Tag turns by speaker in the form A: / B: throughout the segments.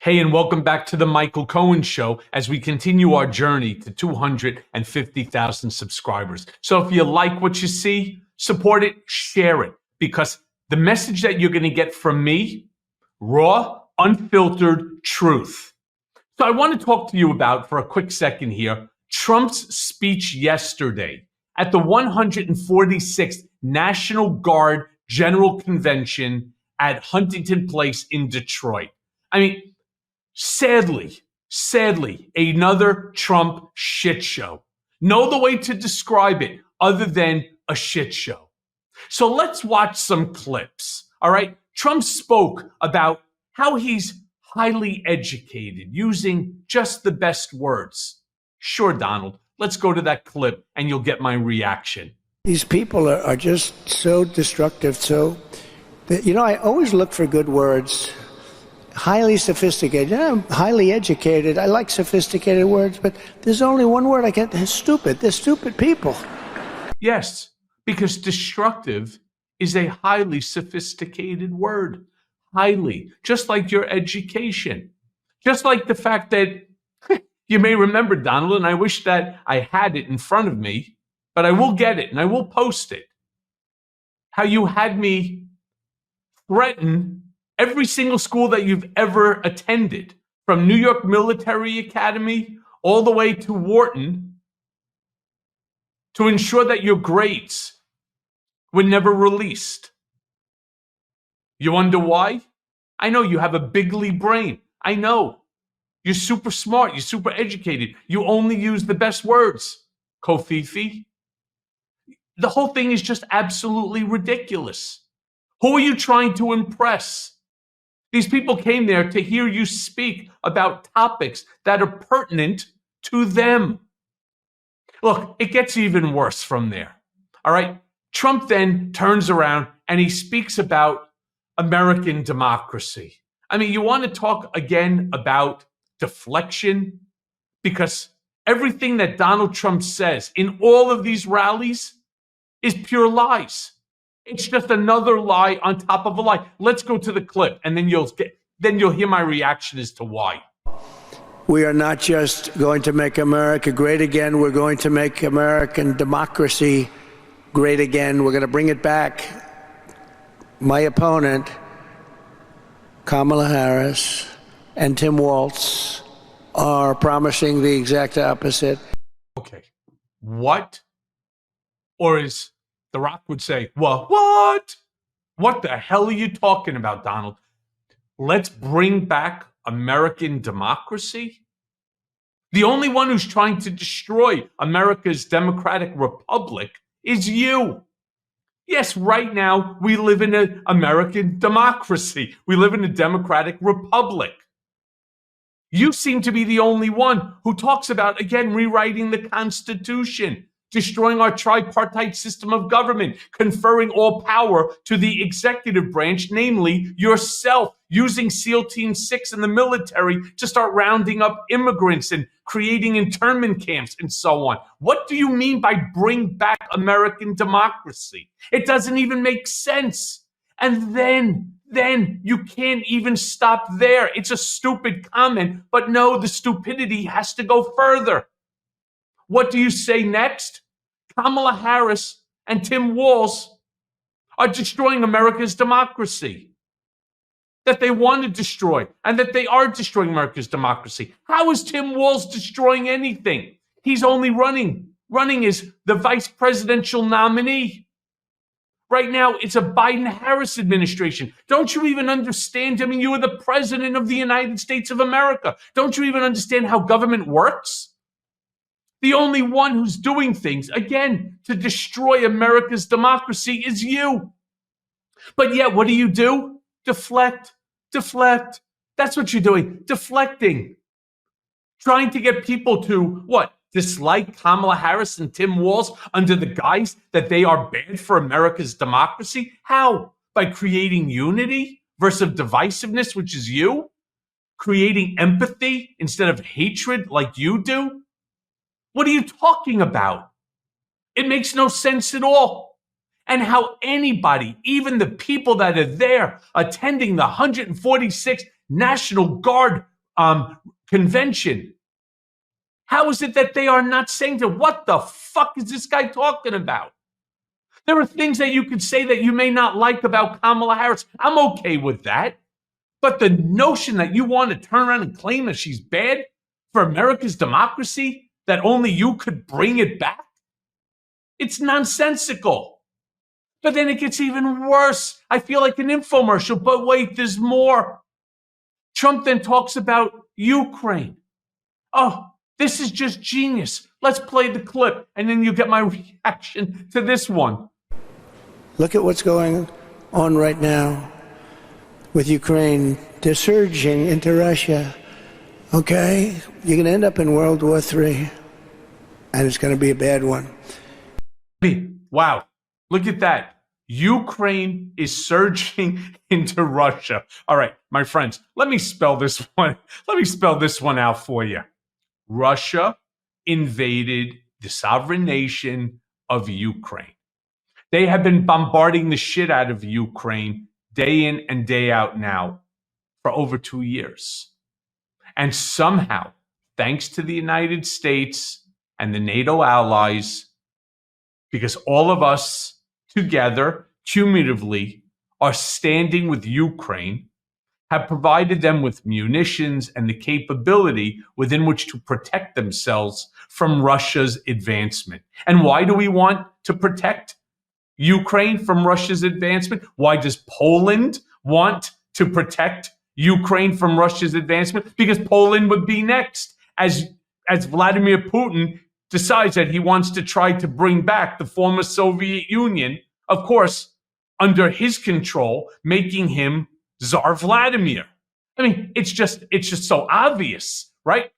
A: Hey, and welcome back to the Michael Cohen Show as we continue our journey to 250,000 subscribers. So if you like what you see, support it, share it, because the message that you're going to get from me, raw, unfiltered truth. So I want to talk to you about, for a quick second here, Trump's speech yesterday at the 146th National Guard General Convention at Huntington Place in Detroit. I mean, sadly, another Trump shit show. No other way to describe it other than a shit show. So let's watch some clips. All right. Trump spoke about how he's highly educated, using just the best words. Sure, Donald, let's go to that clip and you'll get my reaction.
B: These people are just so destructive. I always look for good words. Highly sophisticated. I'm highly educated. I like sophisticated words, but there's only one word I get. Stupid. They're stupid people.
A: Yes, because destructive is a highly sophisticated word. Highly. Just like your education. Just like the fact that you may remember, Donald, and I wish that I had it in front of me, but I will get it and I will post it. How you had me threaten every single school that you've ever attended, from New York Military Academy all the way to Wharton, to ensure that your grades were never released. You wonder why? I know you have a bigly brain. I know. You're super smart. You're super educated. You only use the best words, Kofifi. The whole thing is just absolutely ridiculous. Who are you trying to impress? These people came there to hear you speak about topics that are pertinent to them. Look, it gets even worse from there. All right. Trump then turns around and he speaks about American democracy. I mean, you want to talk again about deflection? Because everything that Donald Trump says in all of these rallies is pure lies. It's just another lie on top of a lie. Let's go to the clip, and then you'll hear my reaction as to why.
B: We are not just going to make America great again. We're going to make American democracy great again. We're going to bring it back. My opponent, Kamala Harris, and Tim Walz are promising the exact opposite.
A: Okay. What? Or as The Rock would say, what? What the hell are you talking about, Donald? Let's bring back American democracy? The only one who's trying to destroy America's democratic republic is you. Yes, right now we live in an American democracy. We live in a democratic republic. You seem to be the only one who talks about, again, rewriting the Constitution, destroying our tripartite system of government, conferring all power to the executive branch, namely yourself, using SEAL Team 6 in the military to start rounding up immigrants and creating internment camps and so on. What do you mean by bring back American democracy? It doesn't even make sense. And then you can't even stop there. It's a stupid comment, but no, the stupidity has to go further. What do you say next? Kamala Harris and Tim Walz are destroying America's democracy. That they want to destroy, and that they are destroying America's democracy. How is Tim Walz destroying anything? He's only running as the vice presidential nominee. Right now, it's a Biden-Harris administration. Don't you even understand? I mean, you are the president of the United States of America. Don't you even understand how government works? The only one who's doing things, again, to destroy America's democracy is you. But yet, what do? Deflect. That's what you're doing, deflecting. Trying to get people to, what? Dislike Kamala Harris and Tim Walz under the guise that they are bad for America's democracy? How? By creating unity versus divisiveness, which is you? Creating empathy instead of hatred like you do? What are you talking about? It makes no sense at all. And how anybody, even the people that are there attending the 146th National Guard convention. How is it that they are not saying to, what the fuck is this guy talking about? There are things that you could say that you may not like about Kamala Harris. I'm okay with that. But the notion that you want to turn around and claim that she's bad for America's democracy, that only you could bring it back, it's nonsensical. But then it gets even worse. I feel like an infomercial, but wait, there's more. Trump then talks about Ukraine. Oh, this is just genius. Let's play the clip, and then you get my reaction to this one.
B: Look at what's going on right now with Ukraine. They're surging into Russia. Okay? You're going to end up in World War III, and it's going to be a bad one.
A: Wow. Look at that. Ukraine is surging into Russia. All right, my friends, let me spell this one. Let me spell this one out for you. Russia invaded the sovereign nation of Ukraine. They have been bombarding the shit out of Ukraine day in and day out now for over 2 years. And somehow, thanks to the United States and the NATO allies, because all of us together, cumulatively, are standing with Ukraine, have provided them with munitions and the capability within which to protect themselves from Russia's advancement. And why do we want to protect Ukraine from Russia's advancement? Why does Poland want to protect Ukraine from Russia's advancement? Because Poland would be next, as Vladimir Putin decides that he wants to try to bring back the former Soviet Union, of course, under his control, making him Tsar Vladimir. I mean, it's just so obvious, right?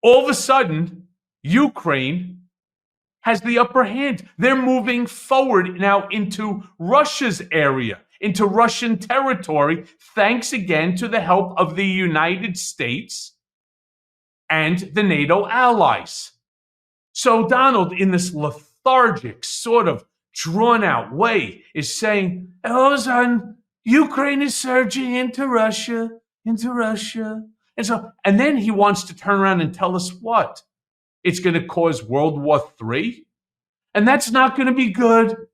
A: All of a sudden, Ukraine has the upper hand. They're moving forward now into Russia's area, into Russian territory, thanks again to the help of the United States and the NATO allies. So Donald, in this lethargic, sort of drawn out way, is saying, all of a sudden, Ukraine is surging into Russia. And then he wants to turn around and tell us what? It's going to cause World War III? And that's not going to be good.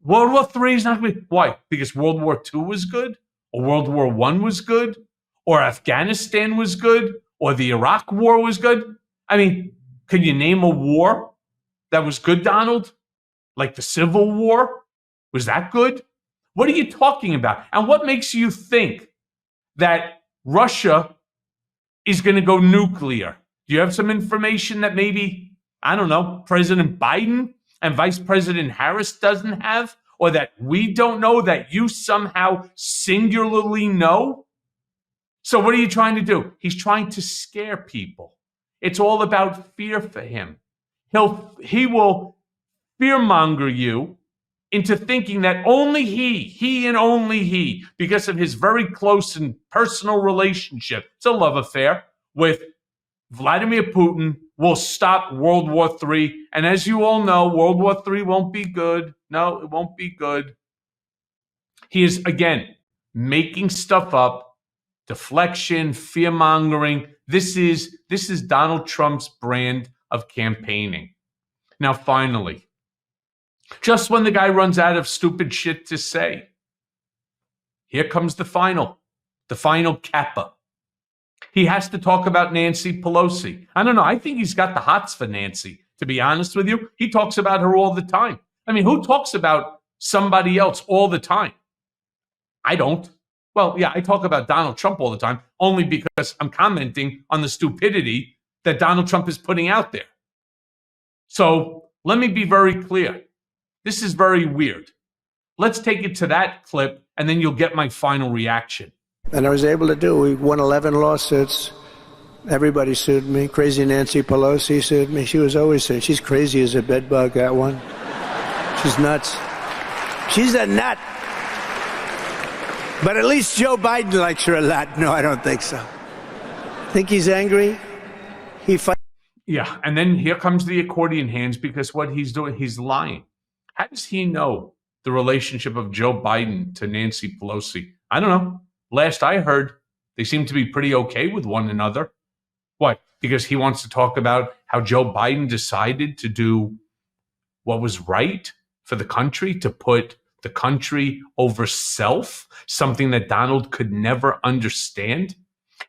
A: World War III is not going to be. Why? Because World War II was good? Or World War I was good? Or Afghanistan was good? Or the Iraq War was good? I mean, can you name a war that was good, Donald? Like the Civil War? Was that good? What are you talking about? And what makes you think that Russia is going to go nuclear? Do you have some information that maybe, I don't know, President Biden and Vice President Harris doesn't have? Or that we don't know, that you somehow singularly know? So what are you trying to do? He's trying to scare people. It's all about fear for him. He will fearmonger you into thinking that only he and only he, because of his very close and personal relationship, it's a love affair, with Vladimir Putin, will stop World War III. And as you all know, World War III won't be good. No, it won't be good. He is, again, making stuff up. Deflection, fear-mongering. This is Donald Trump's brand of campaigning. Now, finally, just when the guy runs out of stupid shit to say, here comes the final kappa. He has to talk about Nancy Pelosi. I don't know. I think he's got the hots for Nancy, to be honest with you. He talks about her all the time. I mean, who talks about somebody else all the time? I don't. Well, yeah, I talk about Donald Trump all the time, only because I'm commenting on the stupidity that Donald Trump is putting out there. So let me be very clear. This is very weird. Let's take it to that clip, and then you'll get my final reaction.
B: And I was able to do. We won 11 lawsuits. Everybody sued me. Crazy Nancy Pelosi sued me. She was always saying, she's crazy as a bedbug, that one. She's nuts. She's a nut. But at least Joe Biden likes her a lot. No, I don't think so. Think he's angry? He fights.
A: Yeah, and then here comes the accordion hands, because what he's doing, he's lying. How does he know the relationship of Joe Biden to Nancy Pelosi? I don't know. Last I heard, They seem to be pretty okay with one another. What? Because he wants to talk about how Joe Biden decided to do what was right for the country, to put the country over self, something that Donald could never understand.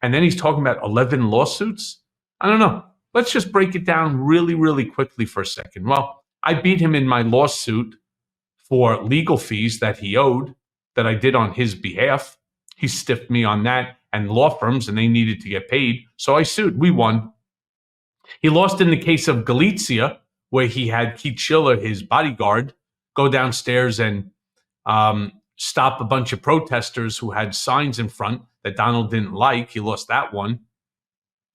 A: And then he's talking about 11 lawsuits. I don't know. Let's just break it down really, really quickly for a second. Well, I beat him in my lawsuit for legal fees that he owed, that I did on his behalf. He stiffed me on that and law firms, and they needed to get paid. So I sued. We won. He lost in the case of Galizia, where he had Keith Schiller, his bodyguard, go downstairs and stop a bunch of protesters who had signs in front that Donald didn't like. He lost that one.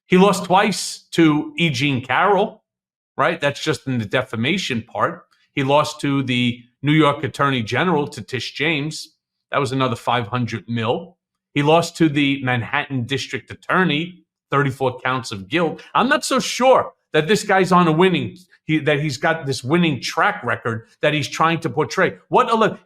A: He lost twice to E. Jean Carroll, right? That's just in the defamation part. He lost to the New York Attorney General, to Tish James. That was another $500 million. He lost to the Manhattan District Attorney, 34 counts of guilt. I'm not so sure that this guy's on a winning, that he's got this winning track record that he's trying to portray.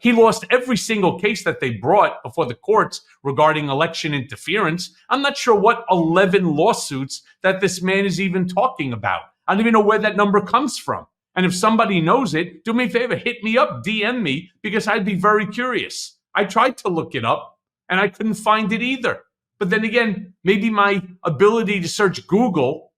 A: He lost every single case that they brought before the courts regarding election interference. I'm not sure what 11 lawsuits that this man is even talking about. I don't even know where that number comes from. And if somebody knows it, do me a favor, hit me up, DM me, because I'd be very curious. I tried to look it up and I couldn't find it either. But then again, maybe my ability to search Google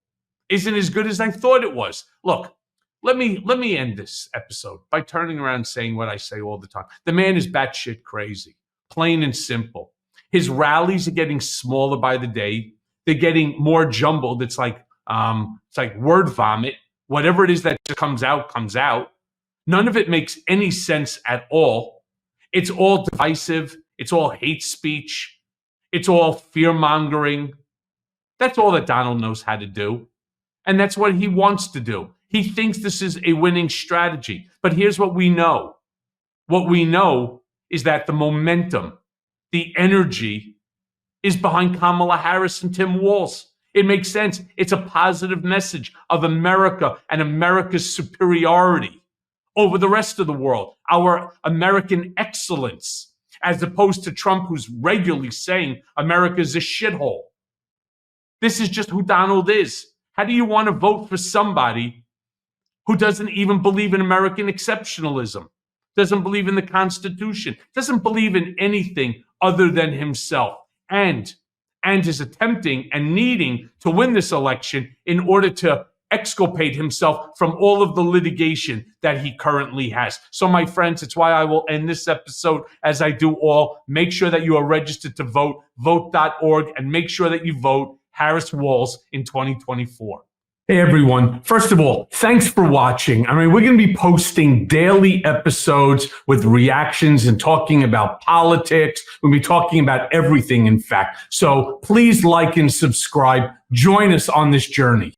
A: isn't as good as I thought it was. Look, let me end this episode by turning around and saying what I say all the time. The man is batshit crazy, plain and simple. His rallies are getting smaller by the day. They're getting more jumbled. It's like word vomit. Whatever it is that comes out, comes out. None of it makes any sense at all. It's all divisive. It's all hate speech. It's all fear-mongering. That's all that Donald knows how to do. And that's what he wants to do. He thinks this is a winning strategy. But here's what we know. What we know is that the momentum, the energy is behind Kamala Harris and Tim Walz. It makes sense. It's a positive message of America and America's superiority over the rest of the world, our American excellence, as opposed to Trump, who's regularly saying America's a shithole. This is just who Donald is. How do you want to vote for somebody who doesn't even believe in American exceptionalism, doesn't believe in the Constitution, doesn't believe in anything other than himself, and is attempting and needing to win this election in order to exculpate himself from all of the litigation that he currently has. So, my friends, it's why I will end this episode as I do all. Make sure that you are registered to vote, vote.org, and make sure that you vote Harris Walz in 2024. Hey, everyone. First of all, thanks for watching. I mean, we're going to be posting daily episodes with reactions and talking about politics. We'll be talking about everything, in fact. So please like and subscribe. Join us on this journey.